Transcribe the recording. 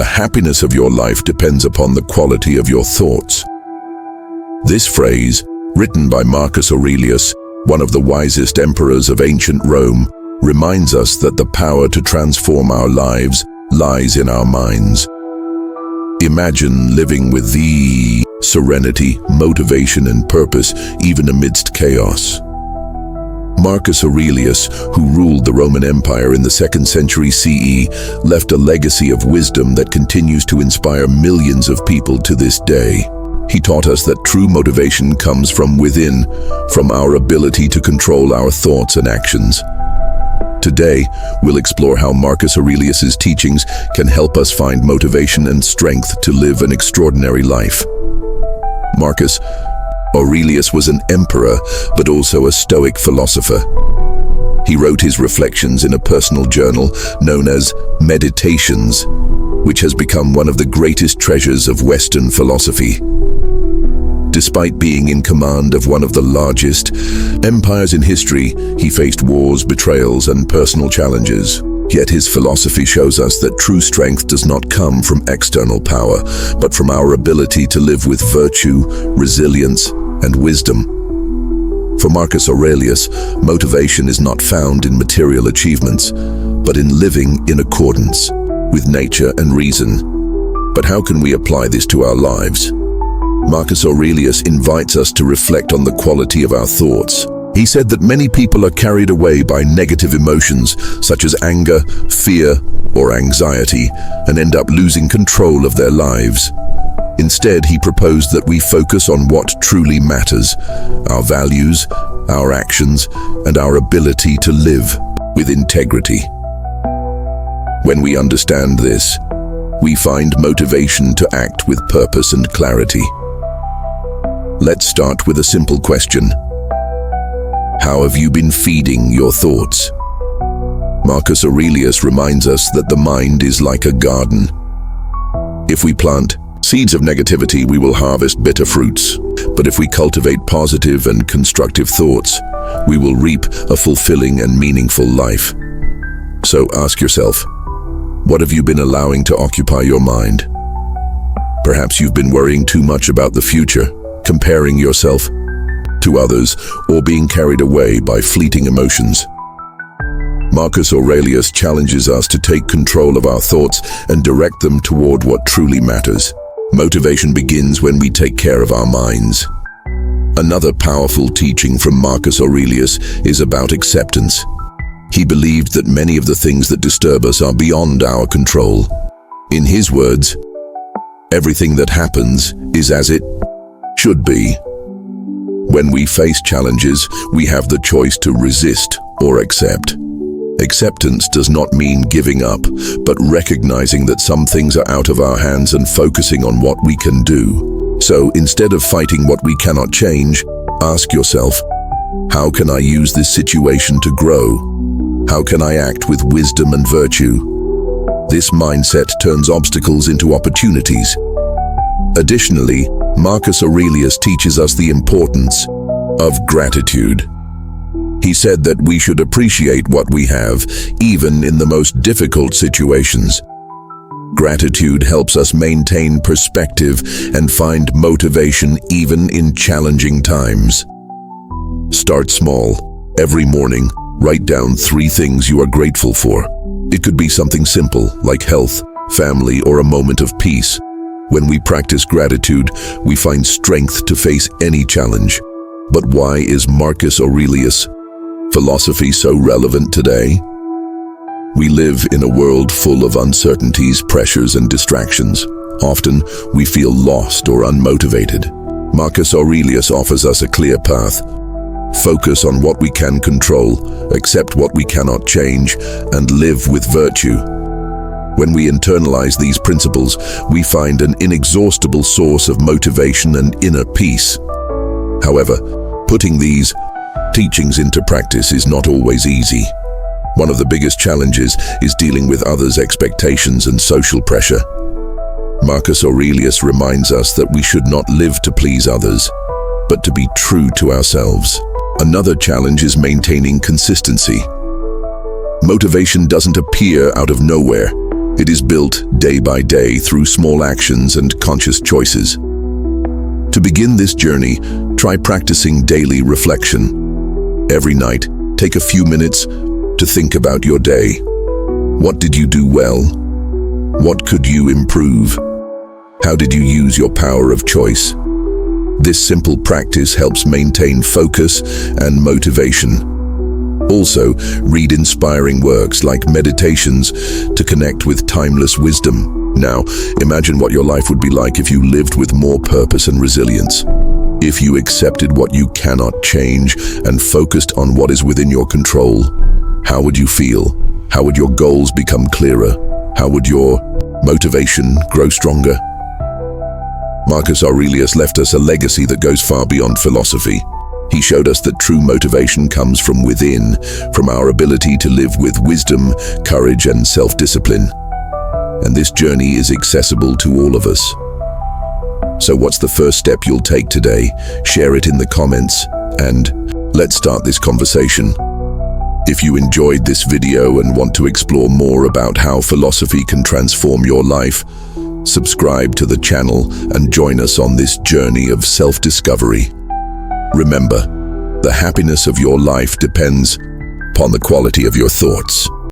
happiness of your life depends upon the quality of your thoughts. This phrase, written by Marcus Aurelius, one of the wisest emperors of ancient Rome, reminds us that the power to transform our lives lies in our minds. Imagine living with the serenity, motivation, and purpose even amidst chaos. Marcus Aurelius, who ruled the Roman Empire in the 2nd century CE, left a legacy of wisdom that continues to inspire millions of people to this day. He taught us that true motivation comes from within, from our ability to control our thoughts and actions. Today, we'll explore how Marcus Aurelius's teachings can help us find motivation and strength to live an extraordinary life. Marcus Aurelius was an emperor, but also a Stoic philosopher. He wrote his reflections in a personal journal known as Meditations, which has become one of the greatest treasures of Western philosophy. Despite being in command of one of the largest empires in history, he faced wars, betrayals, and personal challenges. Yet his philosophy shows us that true strength does not come from external power, but from our ability to live with virtue, resilience, and wisdom. For Marcus Aurelius, motivation is not found in material achievements, but in living in accordance with nature and reason. But how can we apply this to our lives? Marcus Aurelius invites us to reflect on the quality of our thoughts. He said that many people are carried away by negative emotions such as anger, fear, or anxiety, and end up losing control of their lives. Instead, he proposed that we focus on what truly matters: our values, our actions, and our ability to live with integrity. When we understand this, we find motivation to act with purpose and clarity. Let's start with a simple question. How have you been feeding your thoughts? Marcus Aurelius reminds us that the mind is like a garden. If we plant seeds of negativity, we will harvest bitter fruits. But if we cultivate positive and constructive thoughts, we will reap a fulfilling and meaningful life. So ask yourself, what have you been allowing to occupy your mind? Perhaps you've been worrying too much about the future, comparing yourself to others, or being carried away by fleeting emotions. Marcus Aurelius challenges us to take control of our thoughts and direct them toward what truly matters. Motivation begins when we take care of our minds. Another powerful teaching from Marcus Aurelius is about acceptance. He believed that many of the things that disturb us are beyond our control. In his words, everything that happens is as it should be. When we face challenges, we have the choice to resist or accept. Acceptance does not mean giving up, but recognizing that some things are out of our hands and focusing on what we can do. So instead of fighting what we cannot change, ask yourself, how can I use this situation to grow? How can I act with wisdom and virtue? This mindset turns obstacles into opportunities. Additionally, Marcus Aurelius teaches us the importance of gratitude. He said that we should appreciate what we have, even in the most difficult situations. Gratitude helps us maintain perspective and find motivation even in challenging times. Start small. Every morning, write down 3 things you are grateful for. It could be something simple, like health, family, or a moment of peace. When we practice gratitude, we find strength to face any challenge. But why is Marcus Aurelius' philosophy so relevant today? We live in a world full of uncertainties, pressures, and distractions. Often, we feel lost or unmotivated. Marcus Aurelius offers us a clear path. Focus on what we can control, accept what we cannot change, and live with virtue. When we internalize these principles, we find an inexhaustible source of motivation and inner peace. However, putting these teachings into practice is not always easy. One of the biggest challenges is dealing with others' expectations and social pressure. Marcus Aurelius reminds us that we should not live to please others, but to be true to ourselves. Another challenge is maintaining consistency. Motivation doesn't appear out of nowhere. It is built day by day through small actions and conscious choices. To begin this journey, try practicing daily reflection. Every night, take a few minutes to think about your day. What did you do well? What could you improve? How did you use your power of choice? This simple practice helps maintain focus and motivation. Also, read inspiring works like meditations to connect with timeless wisdom. Now, imagine what your life would be like if you lived with more purpose and resilience. If you accepted what you cannot change and focused on what is within your control, how would you feel? How would your goals become clearer? How would your motivation grow stronger? Marcus Aurelius left us a legacy that goes far beyond philosophy. He showed us that true motivation comes from within, from our ability to live with wisdom, courage, and self-discipline. And this journey is accessible to all of us. So what's the first step you'll take today? Share it in the comments, and let's start this conversation. If you enjoyed this video and want to explore more about how philosophy can transform your life, subscribe to the channel and join us on this journey of self-discovery. Remember, the happiness of your life depends upon the quality of your thoughts.